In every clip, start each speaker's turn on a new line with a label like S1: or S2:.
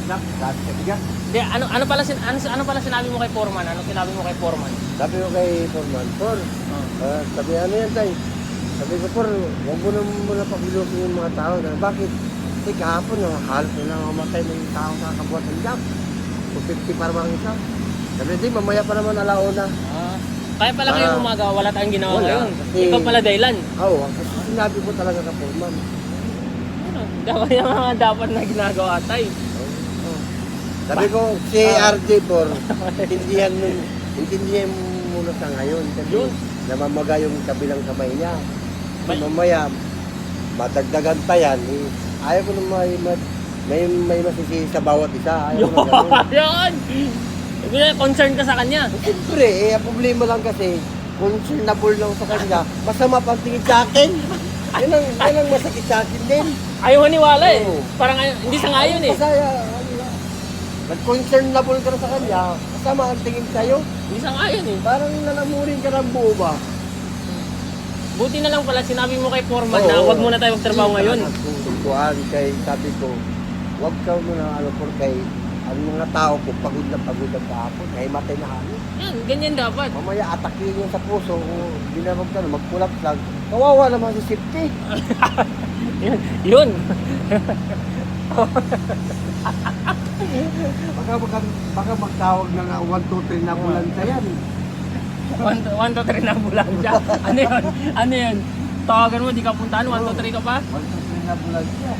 S1: Nak, dati ka bigas.
S2: Hindi, ano pala sinabi mo kay Foreman? Ano sinabi mo kay Foreman?
S1: Sabi ko kay Foreman, Por, sabi ano yan tay? Sabi ko, Por, huwag mo na muna pakilusin yung mga tao. Na, bakit? Kasi kahapon, halos na mamatay na yung tao sa kabuhat ng job. 250 para mga isa. Sabi, di, mamaya pa naman alauna.
S2: Kaya pala ngayong umaga, wala tayong ginawa
S1: Wala,
S2: ngayon.
S1: kasi-
S2: Ikaw pala dahilan.
S1: Oo, kasi sinabi ko talaga ka Foreman.
S2: Dapat yung mga dapat na ginagawa tay.
S1: Sabi ko, si RJ Por, intindihan mo muna sa ngayon. Kasi
S2: Yun.
S1: namamaga yung kabilang kamay niya. Mamaya, madagdagan pa yan. Ayaw ko na may masisisi sa bawat isa. Ayaw ko na ganun.
S2: Yun! Concern ka sa kanya.
S1: Siyempre, ang problema lang kasi, concernable lang sa kanya, masama pang tingin sa akin. Yan ang masakit sa akin din.
S2: Ayaw maniwala eh.
S1: Oo.
S2: Parang hindi sa ngayon eh.
S1: Masaya, nag-concernable ka na sa kanya, masama ang tingin sa'yo.
S2: Hindi sa ngayon eh.
S1: Parang nalamurin ka ng buo ba?
S2: Buti na lang pala sinabi mo kay Foreman na wag muna tayo magtrabaho ngayon.
S1: Tungkuhan kay sabi ko, wag ka muna por kay ang mga tao ko pagod na kahapon, ay matay na kami.
S2: Yan, ganyan dapat.
S1: Mamaya atakin yung sa puso, kung binabag ka na, magpulap lang. Kawawa naman si safety.
S2: Yun.
S1: Baka magtawag na nga 1, 2, 3 na ambulansya yan.
S2: 1, 2, 3 na ambulansya. Ano yun? Ano yun? Tawagan mo, di ka puntahan, 1, 2, 3 ka pa?
S1: 1, 2, 3 na ambulansya.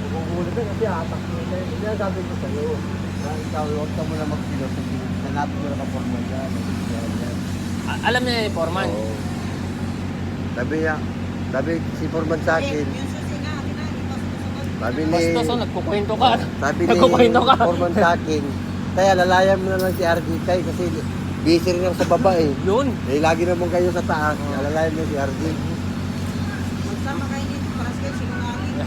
S1: Kumukulit ka kasi atak mo na yun. Yan sabi ko sa'yo. Na ikaw, huwag ka muna mag-philosophy. Hanapin mo na ka-formal yan.
S2: Alam niya ni Foreman.
S1: Oo. Sabi si Foreman sa akin. Sabi ni
S2: Bastos, nagkukwento ka.
S1: Sabi ni
S2: Nagkukwento ka.
S1: Foreman sa akin. Kaya lalayan mo na lang si RJ Kay kasi busy rin ako sa baba eh.
S2: Yun.
S1: Eh, lagi naman kayo sa taas. Lalayan mo si RJ.
S3: Magsama kayo dito para sa sinungaling.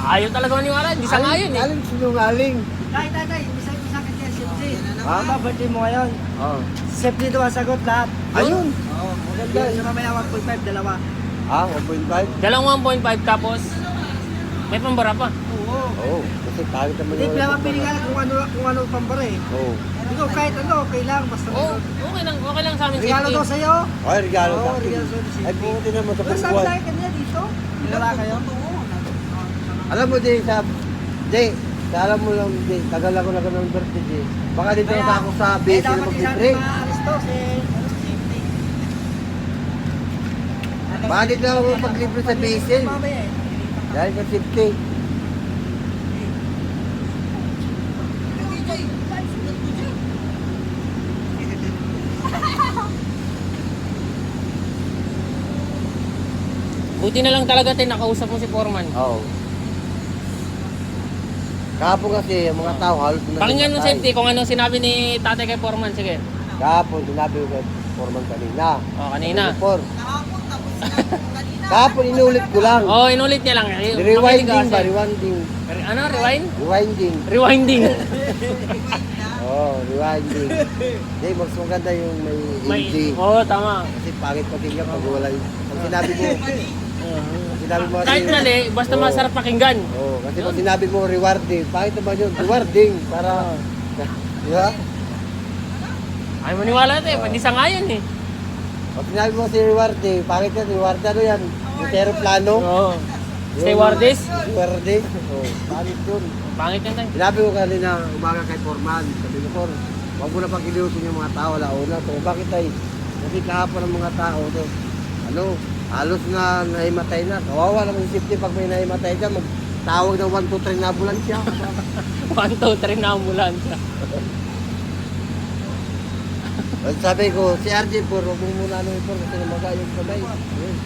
S2: Ayaw talaga maniwala. Hindi sa ngayon eh.
S1: Aling sinungaling.
S3: Tay, bisa ko sa akin yan, safety.
S1: Ha?
S3: Birthday mo ngayon.
S1: Oo.
S3: Safety daw ang sagot lahat.
S1: Ayun.
S3: Oo, maganda. Sa mamaya 1.5, dalawa.
S1: Ha? 1.5?
S2: Dalawang 1.5 tapos may pambara pa.
S3: Oo.
S1: Oo. Kasi kahit naman
S3: Hindi, pila mapili ka lang kung ano pambara eh.
S1: Oo.
S3: Ikaw kahit ano, okay lang. Basta
S2: Oh, okay lang sa amin.
S3: regalo daw
S2: safety.
S3: sa'yo.
S1: Ay, regalo
S3: Oo,
S1: sa akin.
S3: regalo sa'yo.
S1: Ay, pumunti naman sa
S3: Wala sabi sa
S1: buwan.
S3: akin kanina dito. Wala kayo?
S1: Alam mo, alam mo lang, tagal ako na ganun birthday, Jay. Baka dito na ako sa base na mag-break.
S3: Maalis to si safety.
S1: Baka dito na ako mag-libre sa base.
S3: Mamaya eh.
S1: Dahil sa safety.
S2: Buti na lang talaga tayo nakausap mo si Foreman.
S1: Oo. Kahapon kasi, ang mga tao halos na
S2: Pakinggan mo
S1: namatay.
S2: safety kung ano sinabi ni tatay kay Foreman. Sige.
S1: Kahapon, sinabi ko kay Foreman kanina.
S2: Kanina.
S1: For. Kahapon, inulit ko lang.
S2: Inulit niya lang.
S1: Rewinding ba?
S2: Kasi.
S1: Rewinding.
S2: Ano? Rewind?
S1: Rewinding.
S2: Rewinding.
S1: Rewinding. Hindi, mas maganda yung may AJ.
S2: Tama.
S1: Kasi pangit pakinggan pag wala yung... Pag sinabi mo
S2: Kahit
S1: kasi...
S2: mali, basta masarap pakinggan.
S1: Kasi pag sinabi mo rewarding, pangit naman yun, rewarding, para... Di ba?
S2: Ay maniwala tayo, hindi sa ngayon eh.
S1: Pag sinabi mo si rewarding, pangit yan, reward ano yan? Yung aeroplano.
S2: Oo. Stewardess?
S1: Rewarding. Pangit yun.
S2: Pangit yan tayo.
S1: Sinabi ko kanina, umaga kay Foreman, sabi ko, For, huwag mo na pag-ilusin yung mga tao, launa. So, bakit tayo? Kasi kahapon ng mga tao, to, halos na nahimatay na. Kawawa naman yung safety pag may nahimatay dyan, magtawag ng 1, 2, 3 na ambulansya.
S2: 1, 2, 3 na ambulansya.
S1: Sabi ko, si RJ, huwag mo muna For, kasi namaga yung kamay. Yun.